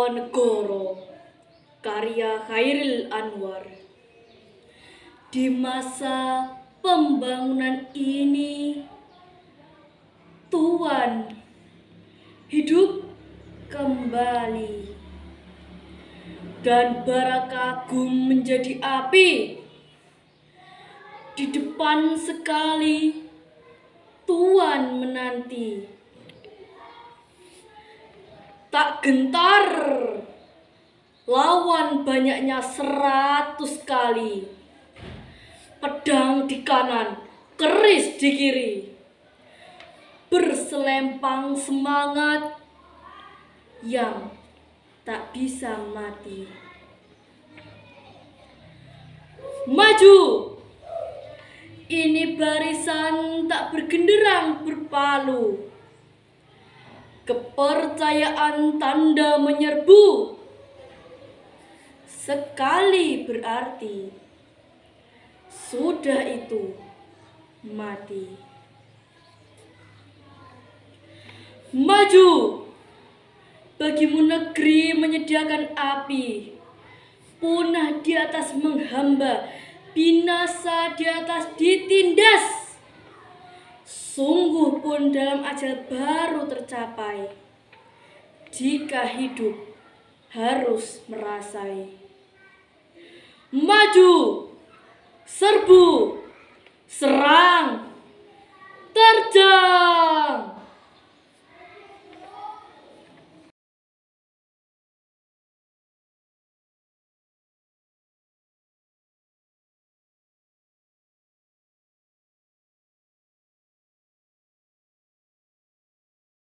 Diponegoro, karya Chairil Anwar. Di masa pembangunan ini, Tuhan hidup kembali dan bara kagum menjadi api. Di depan sekali Tuhan menanti, tak gentar lawan banyaknya 100 kali. Pedang di kanan, keris di kiri, berselempang semangat yang tak bisa mati. Maju! Ini barisan tak bergenderang berpalu. Kepercayaan tanda menyerbu. Sekali berarti, sudah itu mati. Maju! Bagimu negeri menyediakan api, punah di atas menghamba, binasa di atas ditindas. Sungguh pun dalam ajal baru tercapai, jika hidup harus merasai. Maju, serbu, serang, terjang.